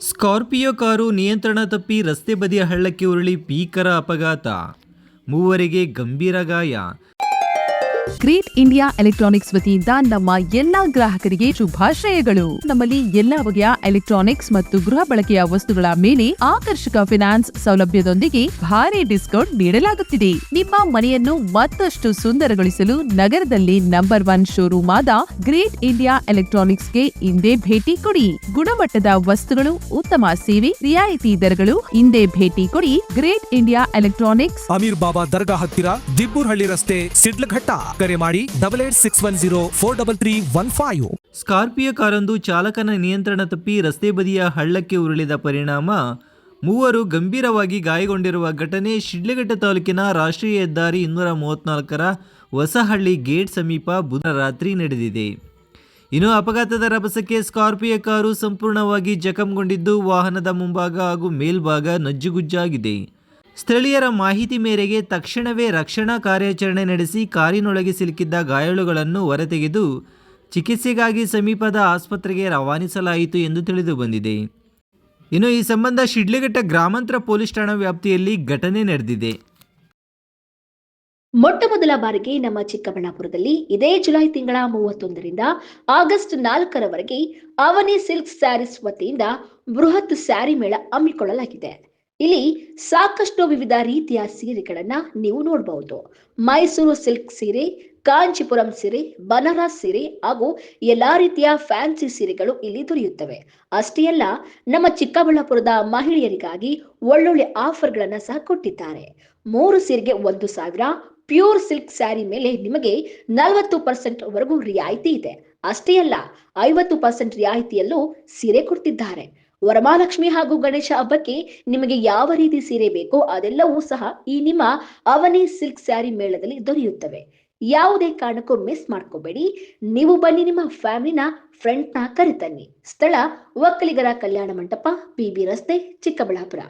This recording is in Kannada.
ಸ್ಕಾರ್ಪಿಯೋ ಕಾರು ನಿಯಂತ್ರಣ ತಪ್ಪಿ ರಸ್ತೆ ಬದಿಯ ಹಳ್ಳಕ್ಕೆ ಉರುಳಿ ಭೀಕರ ಅಪಘಾತ, ಮೂವರಿಗೆ ಗಂಭೀರ ಗಾಯ. ಗ್ರೇಟ್ ಇಂಡಿಯಾ ಎಲೆಕ್ಟ್ರಾನಿಕ್ಸ್ ವತಿಯಿಂದ ನಮ್ಮ ಎಲ್ಲಾ ಗ್ರಾಹಕರಿಗೆ ಶುಭಾಶಯಗಳು. ನಮ್ಮಲ್ಲಿ ಎಲ್ಲಾ ಬಗೆಯ ಎಲೆಕ್ಟ್ರಾನಿಕ್ಸ್ ಮತ್ತು ಗೃಹ ಬಳಕೆಯ ವಸ್ತುಗಳ ಮೇಲೆ ಆಕರ್ಷಕ ಫಿನಾನ್ಸ್ ಸೌಲಭ್ಯದೊಂದಿಗೆ ಭಾರಿ ಡಿಸ್ಕೌಂಟ್ ನೀಡಲಾಗುತ್ತಿದೆ. ನಿಮ್ಮ ಮನೆಯನ್ನು ಮತ್ತಷ್ಟು ಸುಂದರಗೊಳಿಸಲು ನಗರದಲ್ಲಿ ನಂಬರ್ 1 ಶೋರೂಮ್ ಆದ ಗ್ರೇಟ್ ಇಂಡಿಯಾ ಎಲೆಕ್ಟ್ರಾನಿಕ್ಸ್ಗೆ ಇಂದೇ ಭೇಟಿ ಕೊಡಿ. ಗುಣಮಟ್ಟದ ವಸ್ತುಗಳು, ಉತ್ತಮ ಸೇವೆ, ರಿಯಾಯಿತಿ ದರಗಳು. ಇಂದೇ ಭೇಟಿ ಕೊಡಿ. ಗ್ರೇಟ್ ಇಂಡಿಯಾ ಎಲೆಕ್ಟ್ರಾನಿಕ್ಸ್, ಅಮೀರ್ ಬಾಬಾ ದರ್ಗಾ ಹತ್ತಿರ, ದಿಬ್ಬೂರ್ಹಳ್ಳಿ ರಸ್ತೆ, ಸಿಡ್ಲಘಟ್ಟ. ಕರೆ ಮಾಡಿ 8861043315. ಸ್ಕಾರ್ಪಿಯೋ ಕಾರೊಂದು ಚಾಲಕನ ನಿಯಂತ್ರಣ ತಪ್ಪಿ ರಸ್ತೆ ಬದಿಯ ಹಳ್ಳಕ್ಕೆ ಉರುಳಿದ ಪರಿಣಾಮ ಮೂವರು ಗಂಭೀರವಾಗಿ ಗಾಯಗೊಂಡಿರುವ ಘಟನೆ ಶಿಡ್ಲಘಟ್ಟ ತಾಲೂಕಿನ ರಾಷ್ಟ್ರೀಯ ಹೆದ್ದಾರಿ 234ರ ಹೊಸಹಳ್ಳಿ ಗೇಟ್ ಸಮೀಪ ಬುಧವಾರ ರಾತ್ರಿ ನಡೆದಿದೆ. ಇನ್ನು ಅಪಘಾತದ ರಭಸಕ್ಕೆ ಸ್ಕಾರ್ಪಿಯೋ ಕಾರು ಸಂಪೂರ್ಣವಾಗಿ ಜಖಂಗೊಂಡಿದ್ದು, ವಾಹನದ ಮುಂಭಾಗ ಹಾಗೂ ಮೇಲ್ಭಾಗ ನಜ್ಜುಗುಜ್ಜಾಗಿದೆ. ಸ್ಥಳೀಯರ ಮಾಹಿತಿ ಮೇರೆಗೆ ತಕ್ಷಣವೇ ರಕ್ಷಣಾ ಕಾರ್ಯಾಚರಣೆ ನಡೆಸಿ ಕಾರಿನೊಳಗೆ ಸಿಲುಕಿದ್ದ ಗಾಯಾಳುಗಳನ್ನು ಹೊರತೆಗೆದು ಚಿಕಿತ್ಸೆಗಾಗಿ ಸಮೀಪದ ಆಸ್ಪತ್ರೆಗೆ ರವಾನಿಸಲಾಯಿತು ಎಂದು ತಿಳಿದು ಬಂದಿದೆ. ಇನ್ನು ಈ ಸಂಬಂಧ ಶಿಡ್ಲಘಟ್ಟ ಗ್ರಾಮಾಂತರ ಪೊಲೀಸ್ ಠಾಣಾ ವ್ಯಾಪ್ತಿಯಲ್ಲಿ ಘಟನೆ ನಡೆದಿದೆ. ಮೊಟ್ಟಮೊದಲ ಬಾರಿಗೆ ನಮ್ಮ ಚಿಕ್ಕಬಳ್ಳಾಪುರದಲ್ಲಿ ಇದೇ ಜುಲೈ ತಿಂಗಳ 31ರಿಂದ ಆಗಸ್ಟ್ 4ರವರೆಗೆ ಅವನಿ ಸಿಲ್ಕ್ ಸ್ಯಾರೀಸ್ ವತಿಯಿಂದ ಬೃಹತ್ ಸ್ಯಾರಿ ಮೇಳ ಹಮ್ಮಿಕೊಳ್ಳಲಾಗಿದೆ. ಇಲ್ಲಿ ಸಾಕಷ್ಟು ವಿವಿಧ ರೀತಿಯ ಸೀರೆಗಳನ್ನ ನೀವು ನೋಡಬಹುದು. ಮೈಸೂರು ಸಿಲ್ಕ್ ಸೀರೆ, ಕಾಂಚೀಪುರಂ ಸೀರೆ, ಬನಾರಸ್ ಸೀರೆ ಹಾಗೂ ಎಲ್ಲಾ ರೀತಿಯ ಫ್ಯಾನ್ಸಿ ಸೀರೆಗಳು ಇಲ್ಲಿ ದೊರೆಯುತ್ತವೆ. ಅಷ್ಟೇ ಅಲ್ಲ, ನಮ್ಮ ಚಿಕ್ಕಬಳ್ಳಾಪುರದ ಮಹಿಳೆಯರಿಗಾಗಿ ಒಳ್ಳೊಳ್ಳೆ ಆಫರ್ಗಳನ್ನ ಸಹ ಕೊಟ್ಟಿದ್ದಾರೆ. 3 ಸೀರೆಗೆ 1,000, ಪ್ಯೂರ್ ಸಿಲ್ಕ್ ಸ್ಯಾರಿ ಮೇಲೆ ನಿಮಗೆ 40% ವರೆಗೂ ರಿಯಾಯಿತಿ ಇದೆ. ಅಷ್ಟೇ ಅಲ್ಲ, 50% ರಿಯಾಯಿತಿಯಲ್ಲೂ ಸೀರೆ ಕೊಡ್ತಿದ್ದಾರೆ. ವರಮಹಾಲಕ್ಷ್ಮಿ ಹಾಗೂ ಗಣೇಶ ಹಬ್ಬಕ್ಕೆ ನಿಮಗೆ ಯಾವ ರೀತಿ ಸೀರೆ ಬೇಕೋ ಅದೆಲ್ಲವೂ ಸಹ ಈ ನಿಮ್ಮ ಅವನಿ ಸಿಲ್ಕ್ ಸ್ಯಾರಿ ಮೇಳದಲ್ಲಿ ದೊರೆಯುತ್ತವೆ. ಯಾವುದೇ ಕಾರಣಕ್ಕೂ ಮಿಸ್ ಮಾಡ್ಕೋಬೇಡಿ. ನೀವು ಬನ್ನಿ, ನಿಮ್ಮ ಫ್ಯಾಮಿಲಿನ, ಫ್ರೆಂಡ್ನ ಕರೆತನ್ನಿ. ಸ್ಥಳ ಒಕ್ಕಲಿಗರ ಕಲ್ಯಾಣ ಮಂಟಪ, PB ರಸ್ತೆ, ಚಿಕ್ಕಬಳ್ಳಾಪುರ.